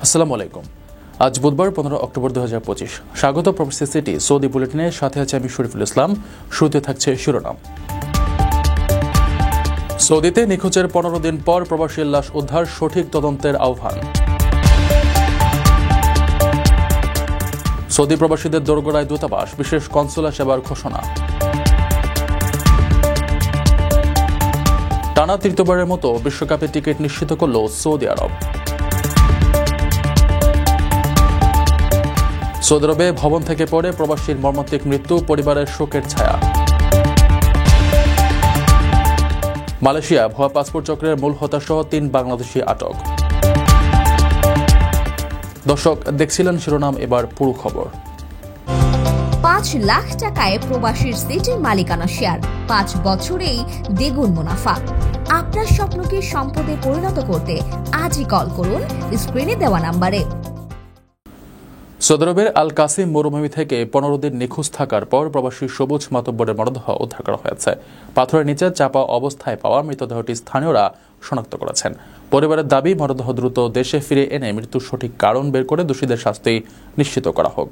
আসসালামু আলাইকুম। আজ বুধবার 15 অক্টোবর 2025। স্বাগত প্রবাসী সিটি সৌদি বুলেটিনের সাথে আছে আমি শরীফুল ইসলাম। শুরুতে থাকছে শিরোনাম। সৌদিতে নিখোঁজের 15 দিন পর প্রবাসীর লাশ উদ্ধার, সঠিক তদন্তের আহ্বান। সৌদি প্রবাসীদের দোরগোড়ায় দূতাবাস, বিশেষ কনসুলা সেবার ঘোষণা। টানা তৃতীয়বারের মতো বিশ্বকাপের টিকিট নিশ্চিত করল সৌদি আরব। সৌদি আরবে ভবন থেকে পড়ে প্রবাসীর মর্মান্তিক মৃত্যু, পরিবারের শোকের ছায়া। মালয়েশিয়া ভুয়া পাসপোর্ট চক্রের মূল হোতাসহ 3 বাংলাদেশি আটক। দর্শক, দেখছিলেন শিরোনাম, এবার পুরো খবর। 5 লাখ টাকায় প্রবাসীর সিটির মালিকানা শেয়ার, 5 বছরেই দ্বিগুণ মুনাফা। আপনার স্বপ্নকে সম্পদে পরিণত করতে আজই কল করুন স্ক্রিনে দেওয়া নাম্বারে। সৌদি আরবের আল কাসিম মরুভূমি থেকে 15 দিন নিখোঁজ থাকার পর প্রবাসী সবুজ মাতব্বরের মরদেহ উদ্ধার করা হয়েছে। পাথরের নিচে চাপা অবস্থায় পাওয়া মৃতদেহটি স্থানীয়রা শনাক্ত করেছেন। পরিবারের দাবি, মরদেহ দ্রুত দেশে ফিরে এনে মৃত্যুর সঠিক কারণ বের করে দোষীদের শাস্তি নিশ্চিত করা হোক।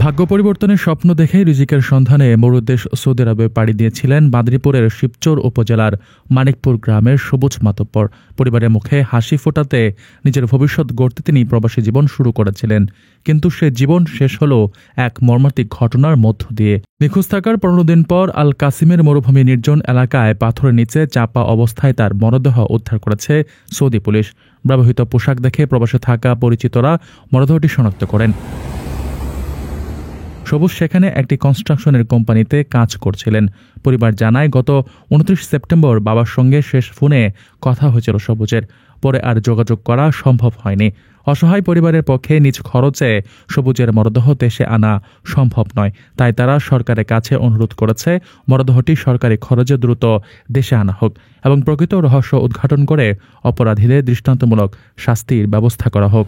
ভাগ্য পরিবর্তনের স্বপ্ন দেখে রিজিকের সন্ধানে মরুদেশ সৌদি আরবে পাড়ি দিয়েছিলেন মাদারীপুরের শিবচর উপজেলার মানিকপুর গ্রামের সবুজ মাতব্বর। পরিবারের মুখে হাসি ফোটাতে নিজের ভবিষ্যৎ গড়তে তিনি প্রবাসী জীবন শুরু করেছিলেন, কিন্তু সে জীবন শেষ হল এক মর্মান্তিক ঘটনার মধ্য দিয়ে। নিখোঁজ থাকার 15 দিন পর আল কাসিমের মরুভূমি নির্জন এলাকায় পাথরের নিচে চাপা অবস্থায় তার মরদেহ উদ্ধার করেছে সৌদি পুলিশ। ব্যবহৃত পোশাক দেখে প্রবাসে থাকা পরিচিতরা মরদেহটি শনাক্ত করেন। সবুজ সেখানে একটি কনস্ট্রাকশনের কোম্পানিতে কাজ করছিলেন। পরিবার জানায়, গত 29 সেপ্টেম্বর বাবার সঙ্গে শেষ ফোনে কথা হয়েছিল সবুজের। পরে আর যোগাযোগ করা সম্ভব হয়নি। অসহায় পরিবারের পক্ষে নিজ খরচে সবুজের মরদেহ দেশে আনা সম্ভব নয়, তাই তারা সরকারের কাছে অনুরোধ করেছে মরদেহটি সরকারি খরচে দ্রুত দেশে আনা হোক এবং প্রকৃত রহস্য উদ্ঘাটন করে অপরাধীদের দৃষ্টান্তমূলক শাস্তির ব্যবস্থা করা হোক।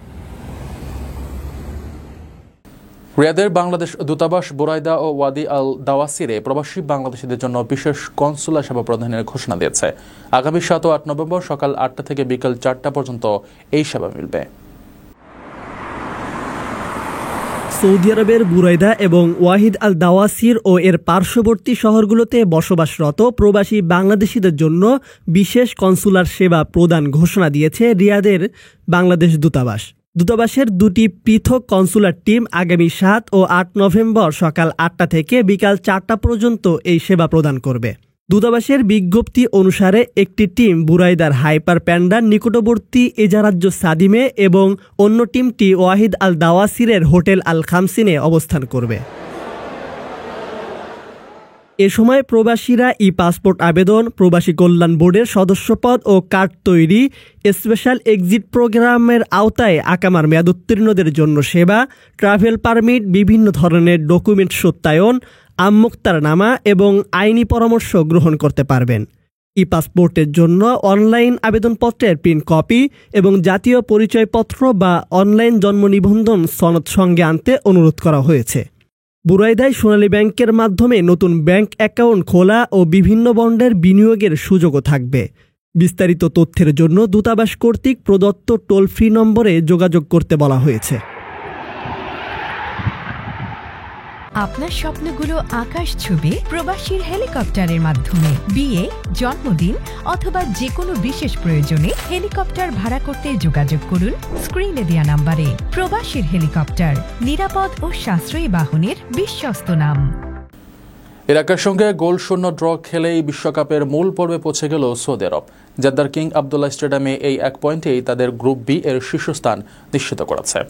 রিয়াদের বাংলাদেশ দূতাবাস বুরাইদা ও ওয়াদি আল দাওয়াসিরে প্রবাসী বাংলাদেশিদের জন্য বিশেষ কনসুলা সেবা প্রদানের ঘোষণা দিয়েছে। আগামী 7 ও 8 নভেম্বর সকাল 8টা থেকে বিকেল 4টা পর্যন্ত এই সেবা মিলবে। সৌদি আরবের বুরাইদা এবং ওয়াহিদ আল দাওয়াসির ও এর পার্শ্ববর্তী শহরগুলোতে বসবাসরত প্রবাসী বাংলাদেশিদের জন্য বিশেষ কনসুলার সেবা প্রদান ঘোষণা দিয়েছে রিয়াদের বাংলাদেশ দূতাবাস। দূতাবাসের 2টি পৃথক কনসুলার টিম আগামী 7 ও 8 নভেম্বর সকাল 8টা থেকে বিকাল 4টা পর্যন্ত এই সেবা প্রদান করবে। দূতাবাসের বিজ্ঞপ্তি অনুসারে একটি টিম বুরাইদার হাইপার প্যান্ডার নিকটবর্তী এজারাজ্য সাদিমে এবং অন্য টিমটি ওয়াহিদ আল দাওয়াসিরের হোটেল আল খামসিনে অবস্থান করবে। এ সময় প্রবাসীরা পাসপোর্ট আবেদন, প্রবাসী কল্যাণ বোর্ডের সদস্যপদ ও কার্ড তৈরি, স্পেশাল এক্সিট প্রোগ্রামের আওতায় আকামার মেয়াদোত্তীর্ণদের জন্য সেবা, ট্রাভেল পারমিট, বিভিন্ন ধরনের ডকুমেন্ট সত্যায়ন, আমুক্তারনামা এবং আইনি পরামর্শ গ্রহণ করতে পারবেন। পাসপোর্টের জন্য অনলাইন আবেদনপত্রের প্রিন্ট কপি এবং জাতীয় পরিচয়পত্র বা অনলাইন জন্ম নিবন্ধন সনদ সঙ্গে আনতে অনুরোধ করা হয়েছে। বুরাইদায় সোনালী ব্যাংকের মাধ্যমে নতুন ব্যাংক অ্যাকাউন্ট খোলা ও বিভিন্ন বন্ডের বিনিয়োগের সুযোগও থাকবে। বিস্তারিত তথ্যের জন্য দূতাবাস কর্তৃক প্রদত্ত টোল ফ্রি নম্বরে যোগাযোগ করতে বলা হয়েছে। আপনার স্বপ্নগুলো আকাশ ছুবে প্রবাসীর হেলিকপ্টারের মাধ্যমে। বিয়ে, জন্মদিন অথবা যে কোনো বিশেষ প্রয়োজনে হেলিকপ্টার ভাড়া করতে যোগাযোগ করুন স্ক্রিনে দেওয়া নাম্বারে। প্রবাসীর হেলিকপ্টার, নিরাপদ ও সাশ্রয়ী বাহনের বিশ্বস্ত নাম। ইরাকের সঙ্গে গোলশূন্য ড্র খেলেই বিশ্বকাপের মূল পর্বে পৌঁছে গেল সৌদি আরব। জেদ্দার কিং আবদুল্লাহ স্টেডিয়ামে এই 1 পয়েন্টেই তাদের গ্রুপ বি এর শীর্ষস্থান নিশ্চিত করেছে।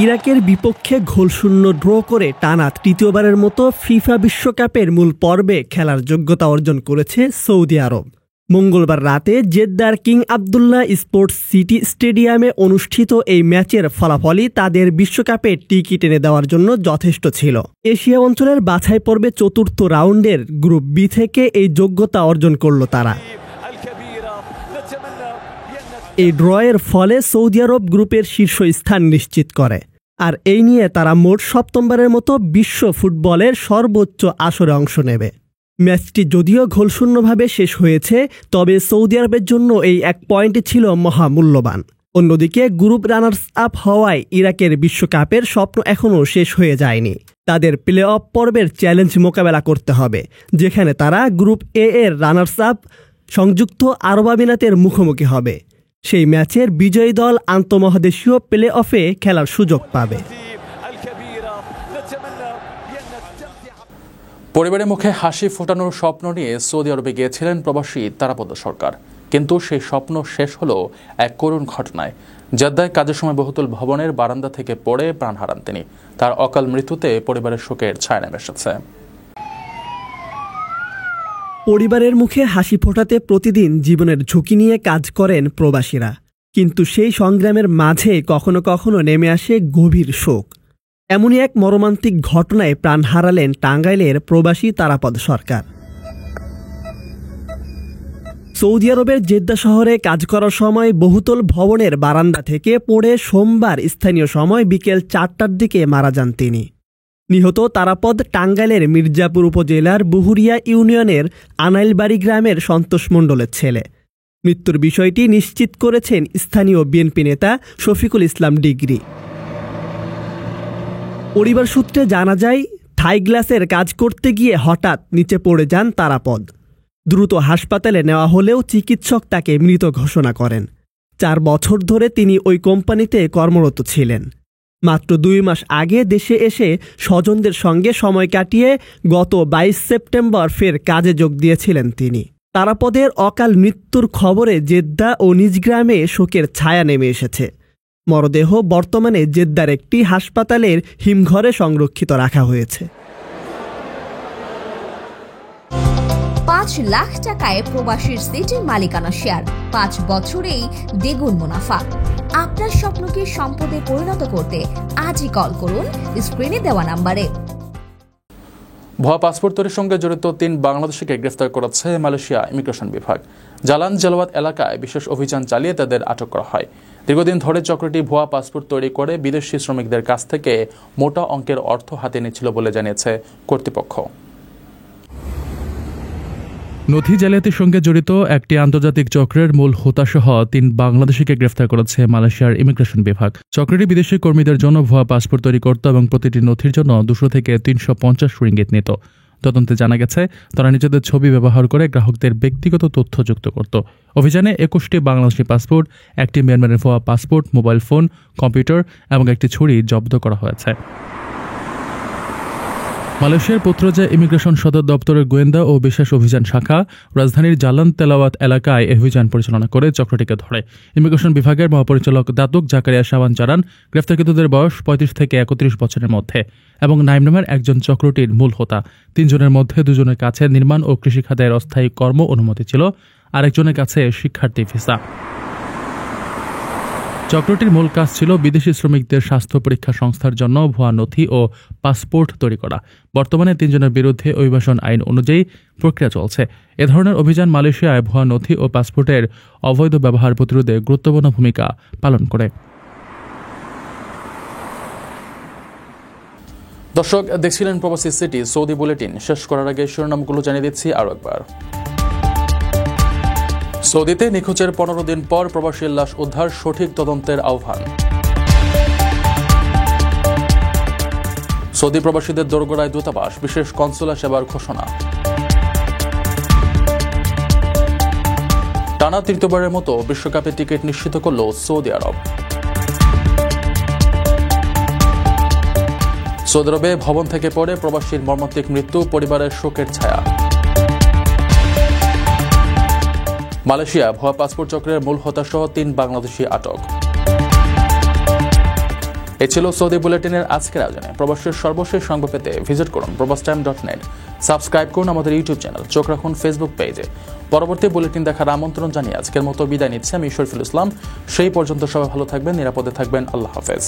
ইরাকের বিপক্ষে গোলশূন্য ড্র করে টানা তৃতীয়বারের মতো ফিফা বিশ্বকাপের মূল পর্বে খেলার যোগ্যতা অর্জন করেছে সৌদি আরব। মঙ্গলবার রাতে জেদ্দার কিং আবদুল্লাহ স্পোর্টস সিটি স্টেডিয়ামে অনুষ্ঠিত এই ম্যাচের ফলাফলই তাদের বিশ্বকাপে টিকিট এনে দেওয়ার জন্য যথেষ্ট ছিল। এশিয়া অঞ্চলের বাছাই পর্বে 4র্থ রাউন্ডের গ্রুপ বি থেকে এই যোগ্যতা অর্জন করল তারা। এই ড্রয়ের ফলে সৌদি আরব গ্রুপের শীর্ষ স্থান নিশ্চিত করে। আর এই নিয়ে তারা মোট 7মবারের মতো বিশ্ব ফুটবলের সর্বোচ্চ আসরে অংশ নেবে। ম্যাচটি যদিও গোলশূন্যভাবে শেষ হয়েছে, তবে সৌদি আরবের জন্য এই 1 পয়েন্টই ছিল মহামূল্যবান। অন্যদিকে গ্রুপ রানার্স আপ হওয়ায় ইরাকের বিশ্বকাপের স্বপ্ন এখনও শেষ হয়ে যায়নি। তাদের প্লে অফ পর্বের চ্যালেঞ্জ মোকাবেলা করতে হবে, যেখানে তারা গ্রুপ এ এর রানার্স আপ সংযুক্ত আরব আমিরাতের মুখোমুখি হবে। সেই ম্যাচের বিজয়ী দল আন্তঃমহাদেশীয় প্লে অফে খেলার সুযোগ পাবে। পরিবারের মুখে হাসি ফোটানোর স্বপ্ন নিয়ে সৌদি আরবে গিয়েছিলেন প্রবাসী তারাপদ সরকার, কিন্তু সেই স্বপ্ন শেষ হলো এক করুণ ঘটনায়। জেদ্দায় কাজের সময় বহুতল ভবনের বারান্দা থেকে পড়ে প্রাণ হারান তিনি। তার অকাল মৃত্যুতে পরিবারের শোকের ছায়া নেমে এসেছে। পরিবারের মুখে হাসি ফোটাতে প্রতিদিন জীবনের ঝুঁকি নিয়ে কাজ করেন প্রবাসীরা, কিন্তু সেই সংগ্রামের মাঝে কখনো কখনো নেমে আসে গভীর শোক। এমনই এক মর্মান্তিক ঘটনায় প্রাণ হারালেন টাঙ্গাইলের প্রবাসী তারাপদ সরকার। সৌদি আরবের জেদ্দা শহরে কাজ করার সময় বহুতল ভবনের বারান্দা থেকে পড়ে সোমবার স্থানীয় সময় বিকেল 4টার দিকে মারা যান তিনি। নিহত তারাপদ টাঙ্গাইলের মির্জাপুর উপজেলার বুহুরিয়া ইউনিয়নের আনাইলবাড়ি গ্রামের সন্তোষ মণ্ডলের ছেলে। মৃত্যুর বিষয়টি নিশ্চিত করেছেন স্থানীয় বিএনপি নেতা শফিকুল ইসলাম ডিগ্রি। পরিবার সূত্রে জানা যায়, থাই গ্লাসের কাজ করতে গিয়ে হঠাৎ নিচে পড়ে যান তারাপদ। দ্রুত হাসপাতালে নেওয়া হলেও চিকিৎসক তাকে মৃত ঘোষণা করেন। 4 বছর ধরে তিনি ওই কোম্পানিতে কর্মরত ছিলেন। মাত্র 2 মাস আগে দেশে এসে স্বজনদের সঙ্গে সময় কাটিয়ে গত 22 সেপ্টেম্বর ফের কাজে যোগ দিয়েছিলেন তিনি। তারাপদের অকাল মৃত্যুর খবরে জেদ্দা ও নিজ গ্রামে শোকের ছায়া নেমে এসেছে। মরদেহ বর্তমানে জেদ্দার একটি হাসপাতালের হিমঘরে সংরক্ষিত রাখা হয়েছে। 5 লাখ টাকায় প্রবাসীর সিটির মালিকানা শেয়ার, 5 বছরেই দ্বিগুণ মুনাফা। আপনার স্বপ্নকে সম্পদে পরিণত করতে আজই কল করুন স্ক্রিনে দেওয়া নম্বরে। ভুয়া পাসপোর্ট তৈরির সঙ্গে জড়িত 3 বাংলাদেশিকে গ্রেফতার করেছে মালয়েশিয়া ইমিগ্রেশন বিভাগ। জালান জালাওয়াত এলাকায় বিশেষ অভিযান চালিয়ে তাদের আটক করা হয়। দীর্ঘদিন ধরে চক্রটি ভুয়া পাসপোর্ট তৈরি করে বিদেশি শ্রমিকদের কাছ থেকে মোটা অঙ্কের অর্থ হাতে নিচ্ছিল বলে জানিয়েছে কর্তৃপক্ষ। নথি জালিয়াতির সঙ্গে জড়িত একটি আন্তর্জাতিক চক্রের মূল হোতাসহ 3 বাংলাদেশিকে গ্রেফতার করেছে মালয়েশিয়ার ইমিগ্রেশন বিভাগ। চক্রটি বিদেশি কর্মীদের জন্য ভুয়া পাসপোর্ট তৈরি করত এবং প্রতিটি নথির জন্য 200 থেকে 350 রিঙ্গিত নিত। তদন্তে জানা গেছে, তারা নিজেদের ছবি ব্যবহার করে গ্রাহকদের ব্যক্তিগত তথ্য যুক্ত করত। অভিযানে 21টি বাংলাদেশি পাসপোর্ট, একটি মিয়ানমারের ভুয়া পাসপোর্ট, মোবাইল ফোন, কম্পিউটার এবং একটি ছুরি জব্দ করা হয়েছে। মালয়েশিয়ার পুত্রজা ইমিগ্রেশন সদর দপ্তরের গোয়েন্দা ও বিশেষ অভিযান শাখা রাজধানীর জালান তেলাওয়াত এলাকায় অভিযান পরিচালনা করে চক্রটিকে ধরে। ইমিগ্রেশন বিভাগের মহাপরিচালক দাতুক জাকারিয়া শাবান জানান, গ্রেফতারকৃতদের বয়স 35 থেকে 31 বছরের মধ্যে এবং নাইম নামের একজন চক্রটির মূল হোতা। 3 জনের মধ্যে 2 জনের কাছে নির্মাণ ও কৃষি খাতের অস্থায়ী কর্ম অনুমতি ছিল, আরেকজনের কাছে শিক্ষার্থী ভিসা। চক্রটির মূল কাজ ছিল বিদেশি শ্রমিকদের স্বাস্থ্য পরীক্ষা সংস্থার জন্য ভুয়া নথি ও পাসপোর্ট তৈরি করা। বর্তমানে 3 জনের বিরুদ্ধে অভিবাসন আইন অনুযায়ী প্রক্রিয়া চলছে। এ ধরনের অভিযান মালয়েশিয়ায় ভুয়া নথি ও পাসপোর্টের অবৈধ ব্যবহার প্রতিরোধে গুরুত্বপূর্ণ ভূমিকা পালন করে। দর্শক দেখছিলেন প্রবাসী সিটি সৌদি বুলেটিন। শেষ করার আগে শিরোনামগুলো জানিয়ে দিচ্ছি আরও একবার। সৌদিতে নিখোঁজের 15 দিন পর প্রবাসীর লাশ উদ্ধার, সঠিক তদন্তের আহ্বান। সৌদি প্রবাসীদের দোরগোড়ায় দূতাবাস, বিশেষ কনসুলার সেবার ঘোষণা। টানা 3য়বারের মতো বিশ্বকাপে টিকিট নিশ্চিত করল সৌদি আরব। সৌদি আরবে ভবন থেকে পড়ে প্রবাসীর মর্মান্তিক মৃত্যু, পরিবারের শোকের ছায়া। মালয়েশিয়া ভুয়া পাসপোর্ট চক্রের মূল হোতাসহ 3 বাংলাদেশি আটক। এ ছিল সৌদি বুলেটিনের আজকের আয়োজনে। প্রবাসের সর্বশেষ সংবাদ পেতে ভিজিট করুন probastime.net। সাবস্ক্রাইব করুন আমাদের ইউটিউব চ্যানেল, চোখ রাখুন ফেসবুক পেজে। পরবর্তী বুলেটিন দেখার আমন্ত্রণ জানিয়ে আজকের মতো বিদায় নিচ্ছে আমি শরীফুল ইসলাম। সেই পর্যন্ত সবাই ভালো থাকবেন, নিরাপদে থাকবেন। আল্লাহ হাফেজ।